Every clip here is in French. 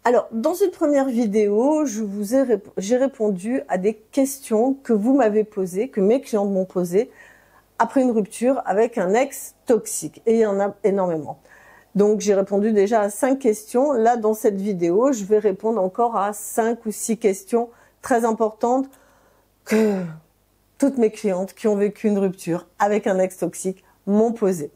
Alors, dans une première vidéo, j'ai répondu à des questions que vous m'avez posées, que mes clientes m'ont posées, après une rupture avec un ex toxique. Et il y en a énormément. Donc, j'ai répondu déjà à 5 questions. Là, dans cette vidéo, je vais répondre encore à 5 ou 6 questions très importantes que toutes mes clientes qui ont vécu une rupture avec un ex toxique m'ont posées.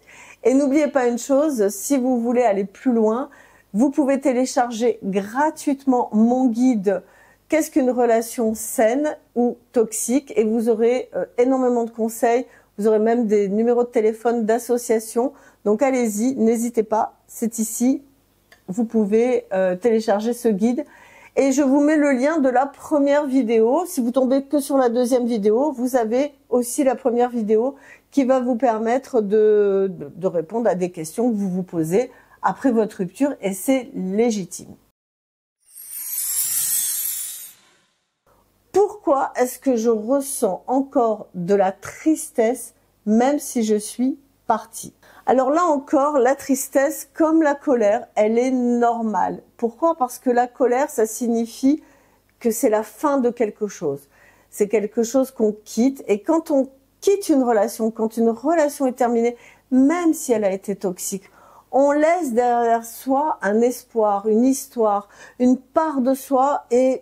Et n'oubliez pas une chose, si vous voulez aller plus loin, vous pouvez télécharger gratuitement mon guide « Qu'est-ce qu'une relation saine ou toxique ?» et vous aurez énormément de conseils, vous aurez même des numéros de téléphone d'associations. Donc allez-y, n'hésitez pas, c'est ici, vous pouvez télécharger ce guide. Et je vous mets le lien de la première vidéo. Si vous tombez que sur la deuxième vidéo, vous avez aussi la première vidéo qui va vous permettre de répondre à des questions que vous vous posez après votre rupture, et c'est légitime. Pourquoi est-ce que je ressens encore de la tristesse même si je suis partie? Alors là encore, la tristesse, comme la colère, elle est normale. Pourquoi? Parce que la colère, ça signifie que c'est la fin de quelque chose. C'est quelque chose qu'on quitte, et quand on quitte une relation, quand une relation est terminée, même si elle a été toxique, on laisse derrière soi un espoir, une histoire, une part de soi et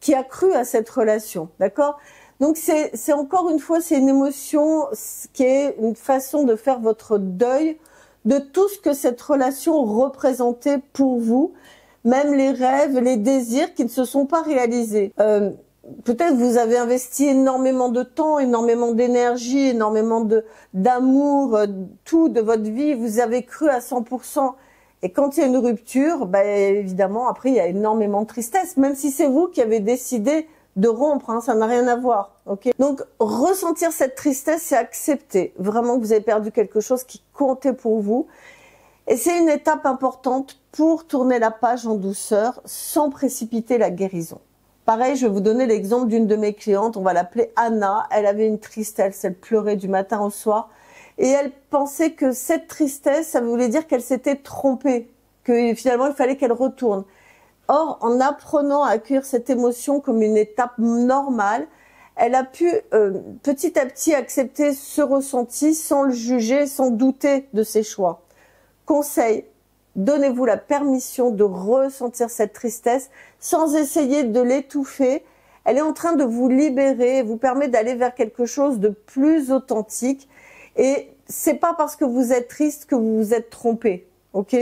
qui a cru à cette relation, d'accord? Donc c'est encore une fois, c'est une émotion qui est une façon de faire votre deuil de tout ce que cette relation représentait pour vous, même les rêves, les désirs qui ne se sont pas réalisés. Peut-être vous avez investi énormément de temps, énormément d'énergie, énormément d'amour, tout de votre vie, vous avez cru à 100%. Et quand il y a une rupture, bah, évidemment, après, il y a énormément de tristesse, même si c'est vous qui avez décidé de rompre, hein, ça n'a rien à voir. Okay. Donc, ressentir cette tristesse, c'est accepter vraiment que vous avez perdu quelque chose qui comptait pour vous. Et c'est une étape importante pour tourner la page en douceur, sans précipiter la guérison. Pareil, je vais vous donner l'exemple d'une de mes clientes, on va l'appeler Anna. Elle avait une tristesse, elle pleurait du matin au soir. Et elle pensait que cette tristesse, ça voulait dire qu'elle s'était trompée, que finalement il fallait qu'elle retourne. Or, en apprenant à accueillir cette émotion comme une étape normale, elle a pu petit à petit accepter ce ressenti sans le juger, sans douter de ses choix. Conseil, donnez-vous la permission de ressentir cette tristesse sans essayer de l'étouffer. Elle est en train de vous libérer, vous permet d'aller vers quelque chose de plus authentique. Et c'est pas parce que vous êtes triste que vous vous êtes trompé, ok?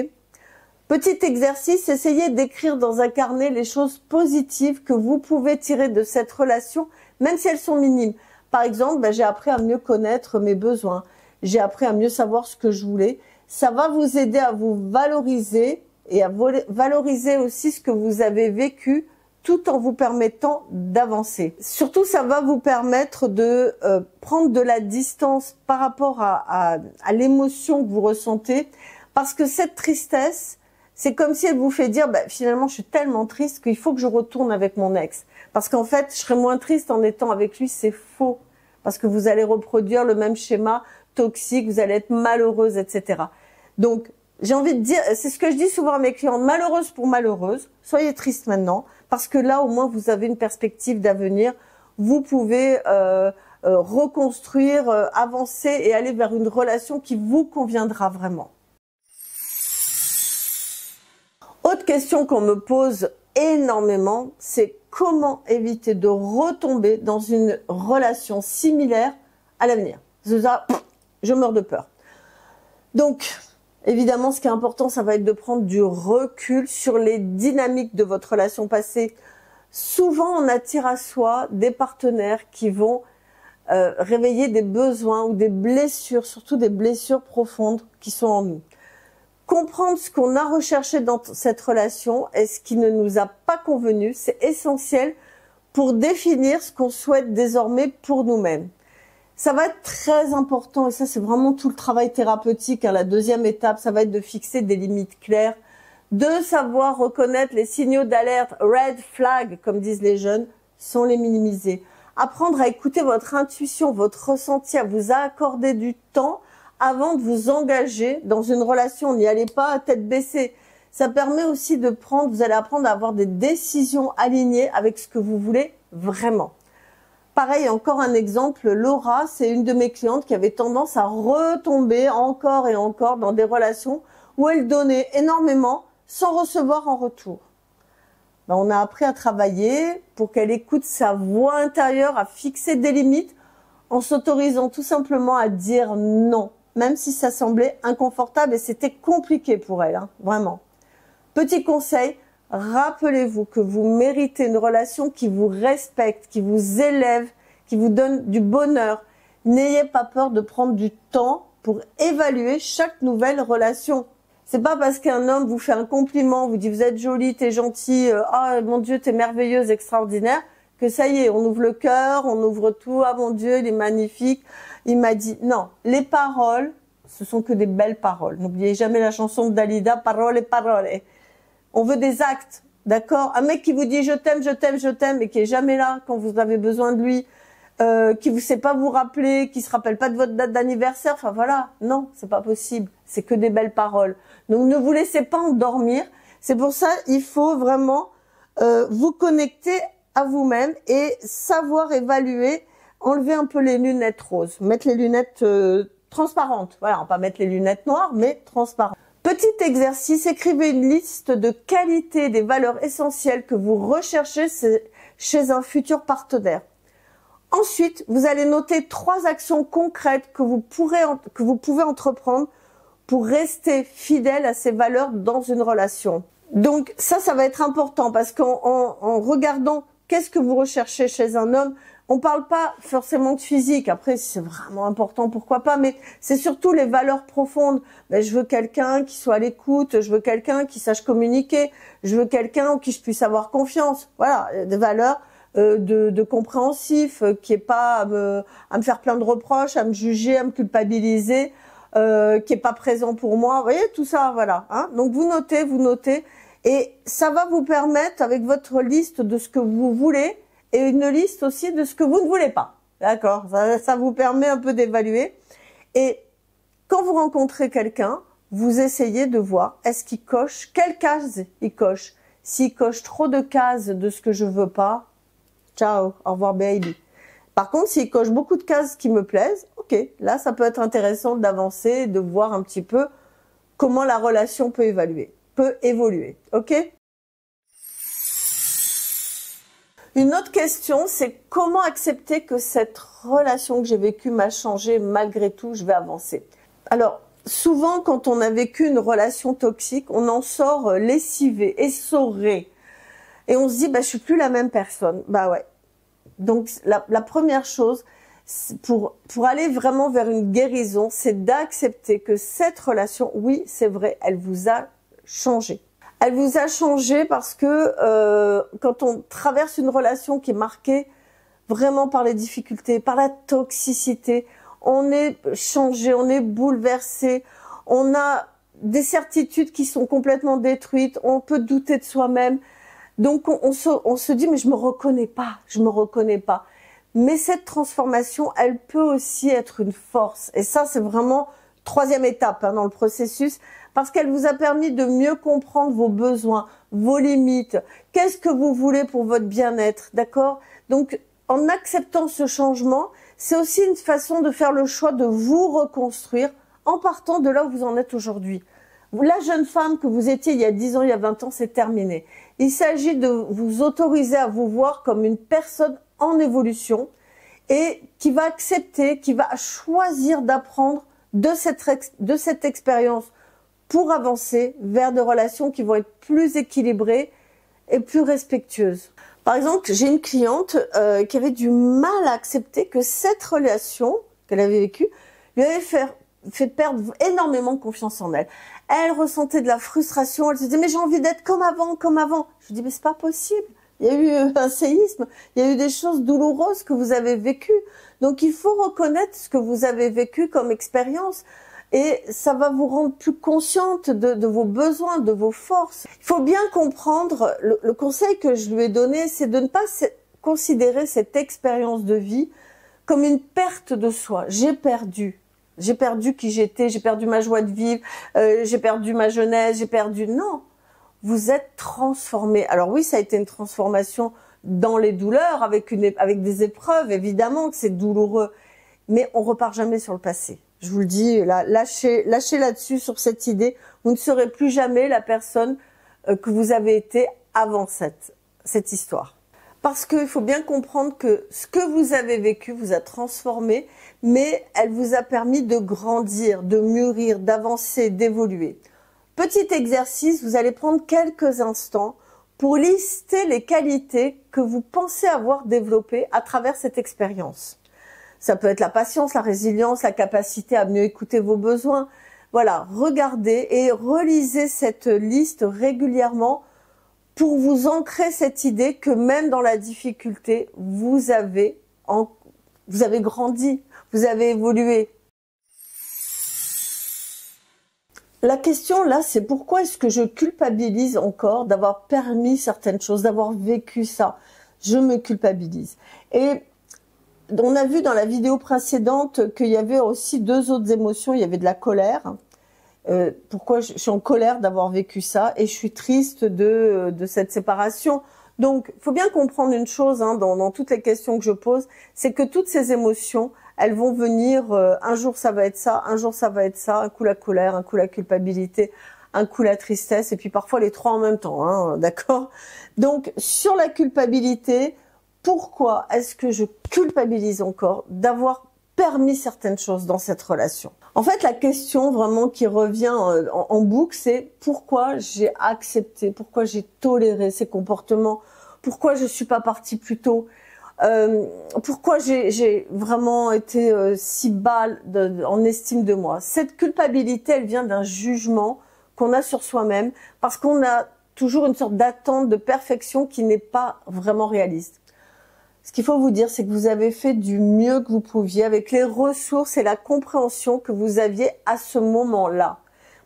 Petit exercice, essayez d'écrire dans un carnet les choses positives que vous pouvez tirer de cette relation, même si elles sont minimes. Par exemple, j'ai appris à mieux connaître mes besoins, j'ai appris à mieux savoir ce que je voulais. Ça va vous aider à vous valoriser et à valoriser aussi ce que vous avez vécu tout en vous permettant d'avancer. Surtout, ça va vous permettre de prendre de la distance par rapport à l'émotion que vous ressentez, parce que cette tristesse, c'est comme si elle vous fait dire finalement je suis tellement triste qu'il faut que je retourne avec mon ex. Parce qu'en fait, je serai moins triste en étant avec lui, c'est faux. Parce que vous allez reproduire le même schéma toxique, vous allez être malheureuse, etc. Donc, j'ai envie de dire, c'est ce que je dis souvent à mes clients, malheureuse pour malheureuse, soyez triste maintenant, parce que là, au moins, vous avez une perspective d'avenir, vous pouvez reconstruire, avancer et aller vers une relation qui vous conviendra vraiment. Autre question qu'on me pose énormément, c'est comment éviter de retomber dans une relation similaire à l'avenir. Ça, je meurs de peur. Donc, évidemment, ce qui est important, ça va être de prendre du recul sur les dynamiques de votre relation passée. Souvent, on attire à soi des partenaires qui vont réveiller des besoins ou des blessures, surtout des blessures profondes qui sont en nous. Comprendre ce qu'on a recherché dans cette relation et ce qui ne nous a pas convenu, c'est essentiel pour définir ce qu'on souhaite désormais pour nous-mêmes. Ça va être très important, et ça c'est vraiment tout le travail thérapeutique, hein. La deuxième étape, ça va être de fixer des limites claires, de savoir reconnaître les signaux d'alerte, red flag, comme disent les jeunes, sans les minimiser. Apprendre à écouter votre intuition, votre ressenti, à vous accorder du temps avant de vous engager dans une relation. N'y allez pas à tête baissée. Ça permet aussi de prendre, vous allez apprendre à avoir des décisions alignées avec ce que vous voulez vraiment. Pareil, encore un exemple, Laura, c'est une de mes clientes qui avait tendance à retomber encore et encore dans des relations où elle donnait énormément sans recevoir en retour. Ben, on a appris à travailler pour qu'elle écoute sa voix intérieure, à fixer des limites en s'autorisant tout simplement à dire non, même si ça semblait inconfortable et c'était compliqué pour elle, hein, vraiment. Petit conseil, rappelez-vous que vous méritez une relation qui vous respecte, qui vous élève, qui vous donne du bonheur. N'ayez pas peur de prendre du temps pour évaluer chaque nouvelle relation. C'est pas parce qu'un homme vous fait un compliment, vous dit vous êtes jolie, t'es gentille, ah mon Dieu, t'es merveilleuse, extraordinaire, que ça y est, on ouvre le cœur, on ouvre tout, ah mon Dieu, il est magnifique. Il m'a dit, non, les paroles, ce sont que des belles paroles. N'oubliez jamais la chanson de Dalida, paroles et paroles. On veut des actes, d'accord? Un mec qui vous dit je t'aime, je t'aime, je t'aime et qui est jamais là quand vous avez besoin de lui, qui ne sait pas vous rappeler, qui se rappelle pas de votre date d'anniversaire, enfin voilà, non, c'est pas possible. C'est que des belles paroles. Donc ne vous laissez pas endormir. C'est pour ça il faut vraiment vous connecter à vous-même et savoir évaluer, enlever un peu les lunettes roses, mettre les lunettes transparentes. Voilà, on va pas mettre les lunettes noires, mais transparentes. Petit exercice, écrivez une liste de qualités, des valeurs essentielles que vous recherchez chez un futur partenaire. Ensuite, vous allez noter 3 actions concrètes que vous pouvez entreprendre pour rester fidèle à ces valeurs dans une relation. Donc ça va être important parce qu'en regardant qu'est-ce que vous recherchez chez un homme, on parle pas forcément de physique. Après, si c'est vraiment important, pourquoi pas. Mais c'est surtout les valeurs profondes. Ben, je veux quelqu'un qui soit à l'écoute. Je veux quelqu'un qui sache communiquer. Je veux quelqu'un en qui je puisse avoir confiance. Voilà, des valeurs de compréhensif, qui est pas à me faire plein de reproches, à me juger, à me culpabiliser, qui est pas présent pour moi. Vous voyez, tout ça, voilà. Hein. Donc vous notez. Et ça va vous permettre, avec votre liste de ce que vous voulez, et une liste aussi de ce que vous ne voulez pas. D'accord? Ça vous permet un peu d'évaluer. Et quand vous rencontrez quelqu'un, vous essayez de voir, est-ce qu'il coche, quelle case il coche. S'il coche trop de cases de ce que je veux pas, ciao, au revoir baby. Par contre, s'il coche beaucoup de cases qui me plaisent, ok, là ça peut être intéressant d'avancer, de voir un petit peu comment la relation peut évoluer, ok? Une autre question, c'est comment accepter que cette relation que j'ai vécue m'a changé, malgré tout, je vais avancer. Alors, souvent, quand on a vécu une relation toxique, on en sort lessivé, essoré. Et on se dit, bah, je suis plus la même personne. Bah ouais. Donc, la première chose, pour aller vraiment vers une guérison, c'est d'accepter que cette relation, oui, c'est vrai, elle vous a changé. Elle vous a changé parce que quand on traverse une relation qui est marquée vraiment par les difficultés, par la toxicité, on est changé, on est bouleversé, on a des certitudes qui sont complètement détruites, on peut douter de soi-même. Donc on se dit mais je me reconnais pas. Mais cette transformation, elle peut aussi être une force. Et ça, c'est vraiment 3e étape dans le processus, parce qu'elle vous a permis de mieux comprendre vos besoins, vos limites. Qu'est-ce que vous voulez pour votre bien-être, d'accord? Donc, en acceptant ce changement, c'est aussi une façon de faire le choix de vous reconstruire en partant de là où vous en êtes aujourd'hui. La jeune femme que vous étiez il y a 10 ans, il y a 20 ans, c'est terminé. Il s'agit de vous autoriser à vous voir comme une personne en évolution et qui va accepter, qui va choisir d'apprendre de cette expérience pour avancer vers des relations qui vont être plus équilibrées et plus respectueuses. Par exemple, j'ai une cliente qui avait du mal à accepter que cette relation qu'elle avait vécue lui avait fait perdre énormément de confiance en elle. Elle ressentait de la frustration, elle se disait mais j'ai envie d'être comme avant. Je lui dis mais c'est pas possible. Il y a eu un séisme, il y a eu des choses douloureuses que vous avez vécues. Donc il faut reconnaître ce que vous avez vécu comme expérience. Et ça va vous rendre plus consciente de vos besoins, de vos forces. Il faut bien comprendre, le conseil que je lui ai donné, c'est de ne pas considérer cette expérience de vie comme une perte de soi. J'ai perdu qui j'étais, j'ai perdu ma joie de vivre, j'ai perdu ma jeunesse, Non, vous êtes transformé. Alors oui, ça a été une transformation dans les douleurs, avec des épreuves, évidemment que c'est douloureux, mais on repart jamais sur le passé. Je vous le dis, là, lâchez là-dessus, sur cette idée, vous ne serez plus jamais la personne que vous avez été avant cette histoire. Parce qu'il faut bien comprendre que ce que vous avez vécu vous a transformé, mais elle vous a permis de grandir, de mûrir, d'avancer, d'évoluer. Petit exercice, vous allez prendre quelques instants pour lister les qualités que vous pensez avoir développées à travers cette expérience. Ça peut être la patience, la résilience, la capacité à mieux écouter vos besoins. Voilà, regardez et relisez cette liste régulièrement pour vous ancrer cette idée que même dans la difficulté, vous avez grandi, vous avez évolué. La question là, c'est pourquoi est-ce que je culpabilise encore d'avoir permis certaines choses, d'avoir vécu ça? Je me culpabilise. Et on a vu dans la vidéo précédente qu'il y avait aussi deux autres émotions. Il y avait de la colère. Pourquoi je suis en colère d'avoir vécu ça et je suis triste de cette séparation. Donc, il faut bien comprendre une chose hein, dans toutes les questions que je pose, c'est que toutes ces émotions, elles vont venir, un jour ça va être ça, un jour ça va être ça, un coup la colère, un coup la culpabilité, un coup la tristesse, et puis parfois les trois en même temps, hein, d'accord? Donc, sur la culpabilité, pourquoi est-ce que je culpabilise encore d'avoir permis certaines choses dans cette relation? En fait, la question vraiment qui revient en boucle, c'est pourquoi j'ai accepté, pourquoi j'ai toléré ces comportements, pourquoi je suis pas partie plus tôt, pourquoi j'ai vraiment été si bas en estime de moi. Cette culpabilité, elle vient d'un jugement qu'on a sur soi-même parce qu'on a toujours une sorte d'attente de perfection qui n'est pas vraiment réaliste. Ce qu'il faut vous dire, c'est que vous avez fait du mieux que vous pouviez avec les ressources et la compréhension que vous aviez à ce moment-là.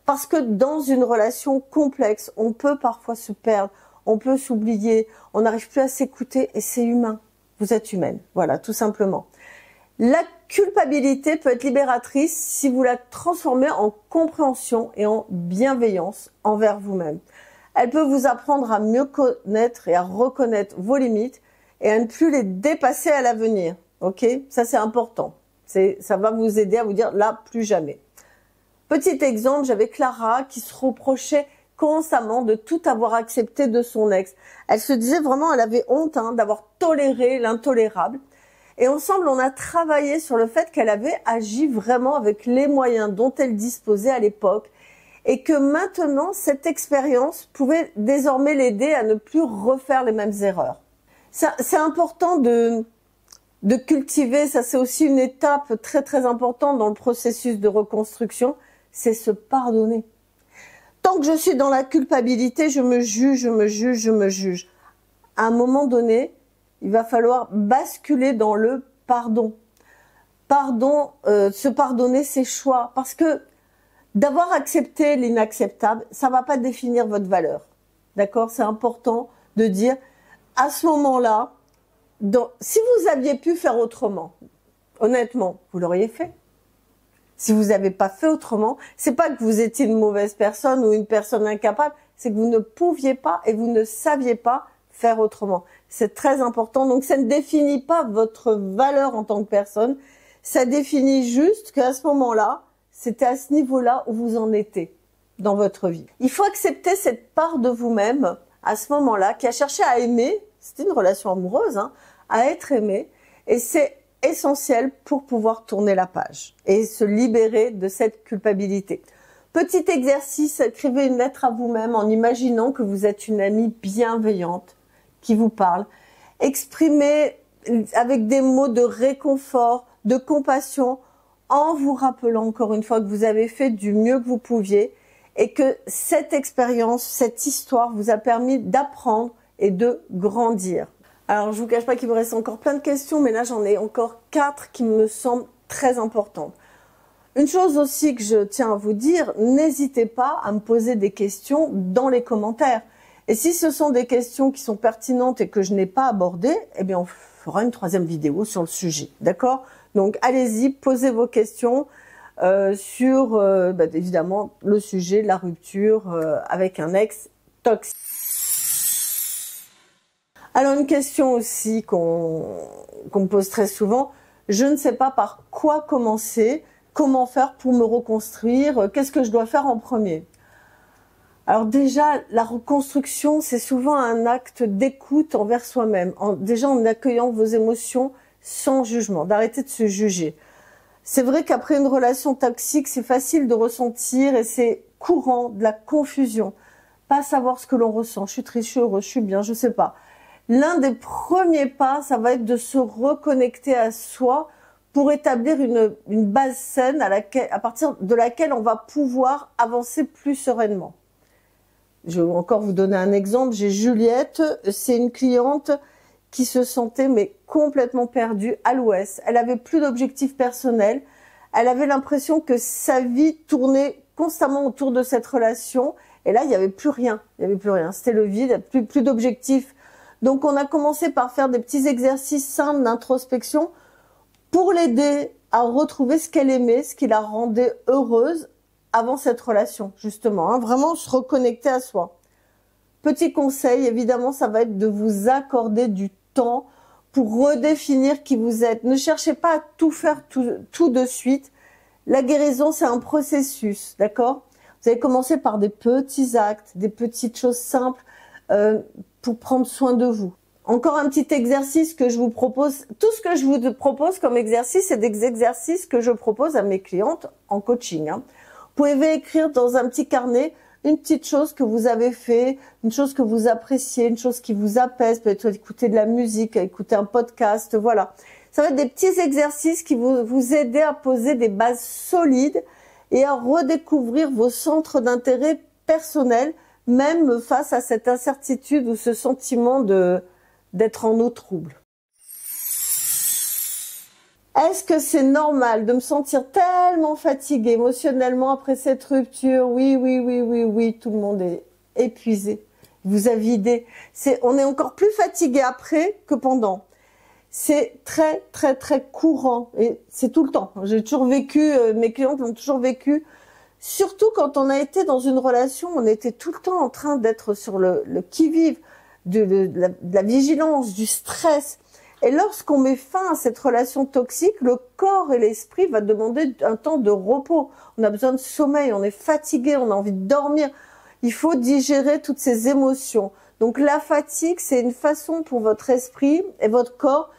Parce que dans une relation complexe, on peut parfois se perdre, on peut s'oublier, on n'arrive plus à s'écouter et c'est humain. Vous êtes humaine, voilà, tout simplement. La culpabilité peut être libératrice si vous la transformez en compréhension et en bienveillance envers vous-même. Elle peut vous apprendre à mieux connaître et à reconnaître vos limites et à ne plus les dépasser à l'avenir. Ok? Ça, c'est important. Ça va vous aider à vous dire là, plus jamais. Petit exemple, j'avais Clara qui se reprochait constamment de tout avoir accepté de son ex. Elle se disait vraiment, elle avait honte hein, d'avoir toléré l'intolérable. Et ensemble, on a travaillé sur le fait qu'elle avait agi vraiment avec les moyens dont elle disposait à l'époque et que maintenant, cette expérience pouvait désormais l'aider à ne plus refaire les mêmes erreurs. C'est important de cultiver, ça c'est aussi une étape très très importante dans le processus de reconstruction, c'est se pardonner. Tant que je suis dans la culpabilité, je me juge, je me juge, je me juge. À un moment donné, il va falloir basculer dans le pardon. Se pardonner ses choix. Parce que d'avoir accepté l'inacceptable, ça ne va pas définir votre valeur. D'accord? C'est important de dire, à ce moment-là, si vous aviez pu faire autrement, honnêtement, vous l'auriez fait. Si vous n'avez pas fait autrement, c'est pas que vous étiez une mauvaise personne ou une personne incapable, c'est que vous ne pouviez pas et vous ne saviez pas faire autrement. C'est très important. Donc, ça ne définit pas votre valeur en tant que personne. Ça définit juste qu'à ce moment-là, c'était à ce niveau-là où vous en étiez dans votre vie. Il faut accepter cette part de vous-même à ce moment-là qui a cherché à aimer. C'était une relation amoureuse, hein, à être aimé. Et c'est essentiel pour pouvoir tourner la page et se libérer de cette culpabilité. Petit exercice, écrivez une lettre à vous-même en imaginant que vous êtes une amie bienveillante qui vous parle. Exprimez avec des mots de réconfort, de compassion, en vous rappelant encore une fois que vous avez fait du mieux que vous pouviez et que cette expérience, cette histoire vous a permis d'apprendre et de grandir. Alors, je vous cache pas qu'il me reste encore plein de questions, mais là, j'en ai encore 4 qui me semblent très importantes. Une chose aussi que je tiens à vous dire, n'hésitez pas à me poser des questions dans les commentaires. Et si ce sont des questions qui sont pertinentes et que je n'ai pas abordées, eh bien, on fera une 3e vidéo sur le sujet. D'accord? Donc, allez-y, posez vos questions sur, évidemment, le sujet, la rupture avec un ex toxique. Alors une question aussi qu'on me pose très souvent, je ne sais pas par quoi commencer, comment faire pour me reconstruire, qu'est-ce que je dois faire en premier? Alors déjà, la reconstruction, c'est souvent un acte d'écoute envers soi-même, déjà en accueillant vos émotions sans jugement, d'arrêter de se juger. C'est vrai qu'après une relation toxique, c'est facile de ressentir et c'est courant de la confusion, pas savoir ce que l'on ressent, je suis triste, je suis heureux, je suis bien, je sais pas. L'un des premiers pas, ça va être de se reconnecter à soi pour établir une base saine à partir de laquelle on va pouvoir avancer plus sereinement. Je vais encore vous donner un exemple. J'ai Juliette, c'est une cliente qui se sentait mais complètement perdue à l'ouest. Elle avait plus d'objectifs personnels. Elle avait l'impression que sa vie tournait constamment autour de cette relation. Et là, il n'y avait plus rien. Il n'y avait plus rien. C'était le vide, plus d'objectifs. Donc, on a commencé par faire des petits exercices simples d'introspection pour l'aider à retrouver ce qu'elle aimait, ce qui la rendait heureuse avant cette relation, justement, hein, vraiment se reconnecter à soi. Petit conseil, évidemment, ça va être de vous accorder du temps pour redéfinir qui vous êtes. Ne cherchez pas à tout faire tout de suite. La guérison, c'est un processus, d'accord? Vous allez commencer par des petits actes, des petites choses simples pour prendre soin de vous. Encore un petit exercice que je vous propose. Tout ce que je vous propose comme exercice, c'est des exercices que je propose à mes clientes en coaching, hein. Vous pouvez écrire dans un petit carnet une petite chose que vous avez fait, une chose que vous appréciez, une chose qui vous apaise, peut-être écouter de la musique, écouter un podcast, voilà. Ça va être des petits exercices qui vont vous aider à poser des bases solides et à redécouvrir vos centres d'intérêt personnels, même face à cette incertitude ou ce sentiment d'être en eau trouble. Est-ce que c'est normal de me sentir tellement fatiguée émotionnellement après cette rupture? Oui, tout le monde est épuisé. Vous a vidé. On est encore plus fatigué après que pendant. C'est très courant et c'est tout le temps. J'ai toujours vécu, mes clientes l'ont toujours vécu. Surtout quand on a été dans une relation, on était tout le temps en train d'être sur le qui-vive, de la vigilance, du stress. Et lorsqu'on met fin à cette relation toxique, le corps et l'esprit vont demander un temps de repos. On a besoin de sommeil, on est fatigué, on a envie de dormir. Il faut digérer toutes ces émotions. Donc la fatigue, c'est une façon pour votre esprit et votre corps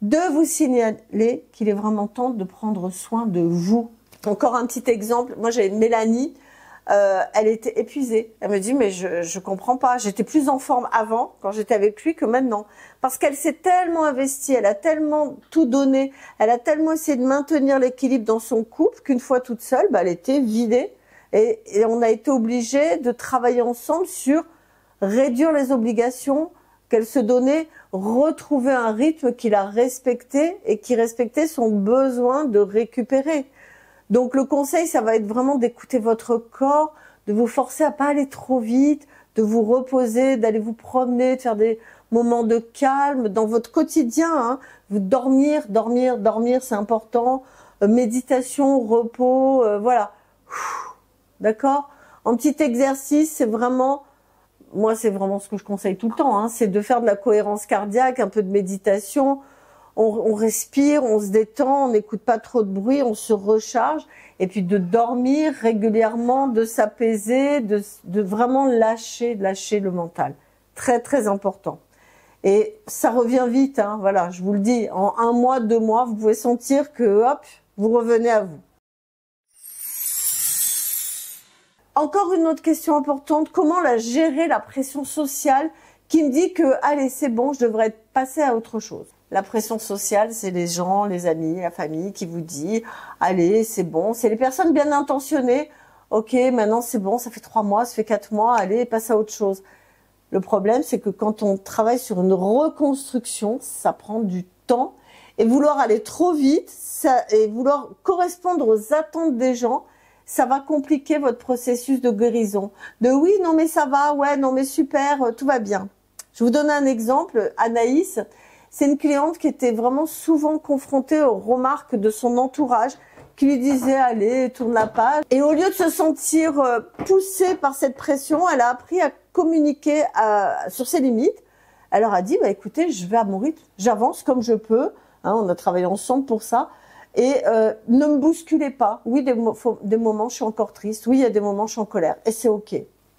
de vous signaler qu'il est vraiment temps de prendre soin de vous. Encore un petit exemple, moi j'ai Mélanie, elle était épuisée. Elle me dit mais je comprends pas, j'étais plus en forme avant quand j'étais avec lui que maintenant. Parce qu'elle s'est tellement investie, elle a tellement tout donné, elle a tellement essayé de maintenir l'équilibre dans son couple qu'une fois toute seule, elle était vidée. Et on a été obligés de travailler ensemble sur réduire les obligations qu'elle se donnait, retrouver un rythme qui la respectait et qui respectait son besoin de récupérer. Donc le conseil, ça va être vraiment d'écouter votre corps, de vous forcer à pas aller trop vite, de vous reposer, d'aller vous promener, de faire des moments de calme dans votre quotidien, hein. Vous dormir, c'est important. Méditation, repos, voilà. D'accord? En petit exercice, c'est vraiment ce que je conseille tout le temps, hein, c'est de faire de la cohérence cardiaque, un peu de méditation. On respire, on se détend, on n'écoute pas trop de bruit, on se recharge. Et puis de dormir régulièrement, de s'apaiser, de vraiment lâcher le mental. Très important. Et ça revient vite, hein, voilà, je vous le dis. En 1 mois, 2 mois, vous pouvez sentir que, hop, vous revenez à vous. Encore une autre question importante, comment gérer la pression sociale qui me dit que, allez, c'est bon, je devrais passer à autre chose. La pression sociale, c'est les gens, les amis, la famille qui vous dit, allez, c'est bon. C'est les personnes bien intentionnées. Ok, maintenant c'est bon, ça fait 3 mois, ça fait 4 mois, allez, passe à autre chose. Le problème, c'est que quand on travaille sur une reconstruction, ça prend du temps. Et vouloir aller trop vite, et vouloir correspondre aux attentes des gens, ça va compliquer votre processus de guérison. De oui, non mais ça va, ouais, non mais super, tout va bien. Je vous donne un exemple, Anaïs, c'est une cliente qui était vraiment souvent confrontée aux remarques de son entourage, qui lui disait allez, tourne la page. Et au lieu de se sentir poussée par cette pression, elle a appris à communiquer sur ses limites. Elle leur a dit, bah, écoutez, je vais à mon rythme, j'avance comme je peux. Hein, on a travaillé ensemble pour ça. Et ne me bousculez pas. Oui, des moments, je suis encore triste. Oui, il y a des moments, je suis en colère. Et c'est OK.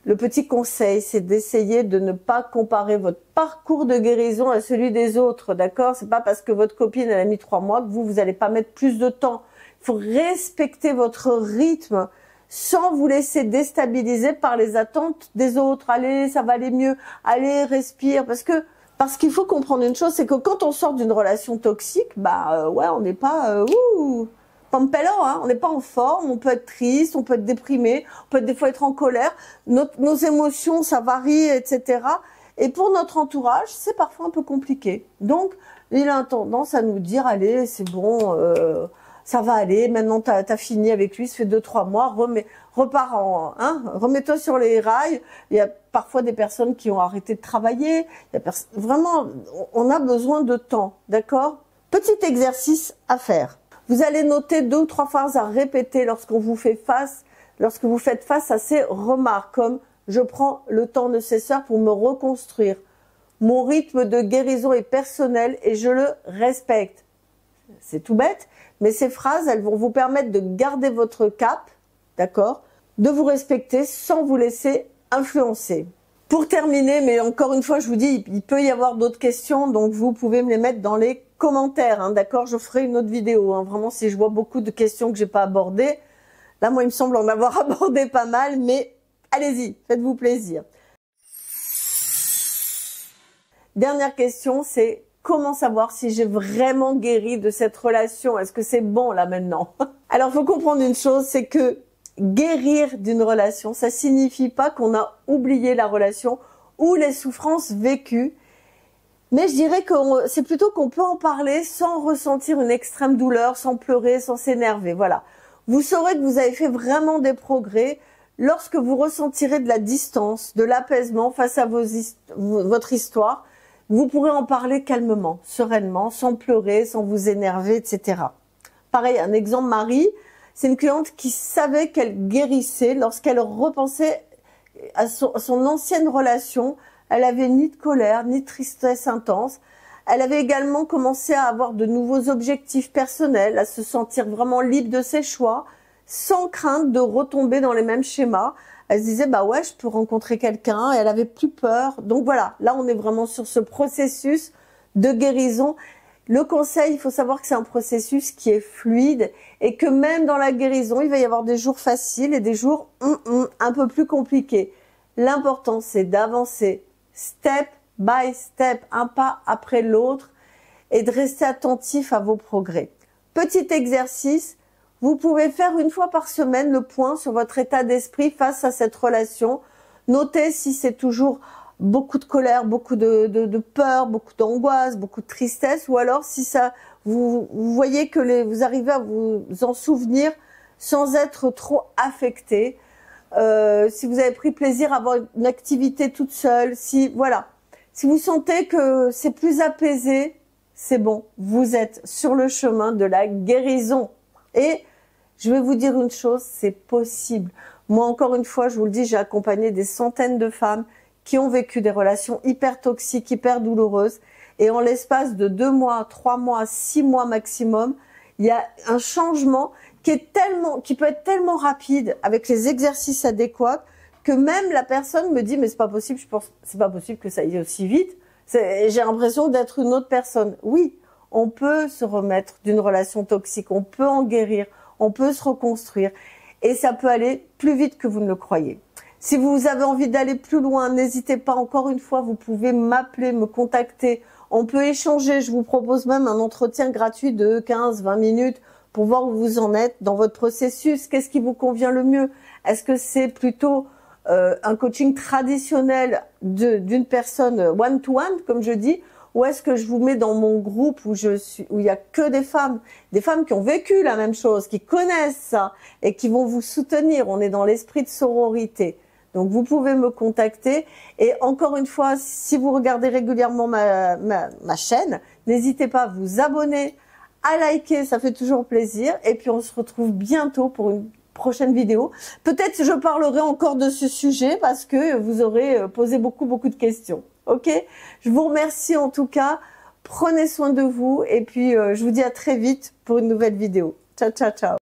Le petit conseil, c'est d'essayer de ne pas comparer votre parcours de guérison à celui des autres, d'accord? C'est pas parce que votre copine, elle a mis 3 mois que vous allez pas mettre plus de temps. Il faut respecter votre rythme sans vous laisser déstabiliser par les attentes des autres. Allez, ça va aller mieux. Allez, respire. Parce qu'il faut comprendre une chose, c'est que quand on sort d'une relation toxique, ouais, on n'est pas pampello, hein, on n'est pas en forme, on peut être triste, on peut être déprimé, on peut des fois être en colère, nos émotions, ça varie, etc. Et pour notre entourage, c'est parfois un peu compliqué. Donc, il a tendance à nous dire, allez, c'est bon, ça va aller, maintenant t'as fini avec lui, ça fait 2-3 mois, repars remets-toi sur les rails. Il y a parfois des personnes qui ont arrêté de travailler. Vraiment, on a besoin de temps, d'accord? Petit exercice à faire. Vous allez noter 2 ou 3 phrases à répéter lorsque vous faites face à ces remarques, comme je prends le temps nécessaire pour me reconstruire. Mon rythme de guérison est personnel et je le respecte. C'est tout bête, mais ces phrases, elles vont vous permettre de garder votre cap, d'accord? De vous respecter sans vous laisser influencer. Pour terminer, mais encore une fois, je vous dis, il peut y avoir d'autres questions, donc vous pouvez me les mettre dans les commentaires, hein, d'accord? Je ferai une autre vidéo, hein, vraiment, si je vois beaucoup de questions que j'ai pas abordées. Là, moi, il me semble en avoir abordé pas mal, mais allez-y, faites-vous plaisir. Dernière question, c'est comment savoir si j'ai vraiment guéri de cette relation? Est-ce que c'est bon, là, maintenant? Alors, il faut comprendre une chose, c'est que guérir d'une relation, ça signifie pas qu'on a oublié la relation ou les souffrances vécues, mais je dirais que c'est plutôt qu'on peut en parler sans ressentir une extrême douleur, sans pleurer, sans s'énerver. Voilà. Vous saurez que vous avez fait vraiment des progrès lorsque vous ressentirez de la distance, de l'apaisement face à votre histoire. Vous pourrez en parler calmement, sereinement, sans pleurer, sans vous énerver, etc. Pareil, un exemple, Marie, c'est une cliente qui savait qu'elle guérissait lorsqu'elle repensait à son ancienne relation. Elle avait ni de colère, ni de tristesse intense. Elle avait également commencé à avoir de nouveaux objectifs personnels, à se sentir vraiment libre de ses choix, sans crainte de retomber dans les mêmes schémas. Elle se disait, bah ouais, je peux rencontrer quelqu'un, et elle avait plus peur. Donc voilà, là on est vraiment sur ce processus de guérison. Le conseil, il faut savoir que c'est un processus qui est fluide et que même dans la guérison, il va y avoir des jours faciles et des jours un peu plus compliqués. L'important, c'est d'avancer step by step, un pas après l'autre, et de rester attentif à vos progrès. Petit exercice, vous pouvez faire 1 fois par semaine le point sur votre état d'esprit face à cette relation. Notez si c'est toujours beaucoup de colère, beaucoup de peur, beaucoup d'angoisse, beaucoup de tristesse, ou alors si ça, vous voyez que vous arrivez à vous en souvenir sans être trop affecté. Si vous avez pris plaisir à avoir une activité toute seule, si vous sentez que c'est plus apaisé, c'est bon, vous êtes sur le chemin de la guérison. Et je vais vous dire une chose, c'est possible. Moi, encore une fois, je vous le dis, j'ai accompagné des centaines de femmes qui ont vécu des relations hyper toxiques, hyper douloureuses. Et en l'espace de 2 mois, 3 mois, 6 mois maximum, il y a un changement qui peut être tellement rapide avec les exercices adéquats que même la personne me dit, mais c'est pas possible, c'est pas possible que ça aille aussi vite. J'ai l'impression d'être une autre personne. Oui, on peut se remettre d'une relation toxique, on peut en guérir, on peut se reconstruire. Et ça peut aller plus vite que vous ne le croyez. Si vous avez envie d'aller plus loin, n'hésitez pas, encore une fois, vous pouvez m'appeler, me contacter. On peut échanger, je vous propose même un entretien gratuit de 15-20 minutes pour voir où vous en êtes dans votre processus. Qu'est-ce qui vous convient le mieux? Est-ce que c'est plutôt un coaching traditionnel d'une personne one-to-one, comme je dis, ou est-ce que je vous mets dans mon groupe où il y a que des femmes qui ont vécu la même chose, qui connaissent ça et qui vont vous soutenir. On est dans l'esprit de sororité. Donc vous pouvez me contacter. Et encore une fois, si vous regardez régulièrement ma chaîne, n'hésitez pas à vous abonner, à liker, ça fait toujours plaisir. Et puis on se retrouve bientôt pour une prochaine vidéo. Peut-être je parlerai encore de ce sujet parce que vous aurez posé beaucoup de questions. Ok? Je vous remercie en tout cas. Prenez soin de vous et puis je vous dis à très vite pour une nouvelle vidéo. Ciao, ciao, ciao.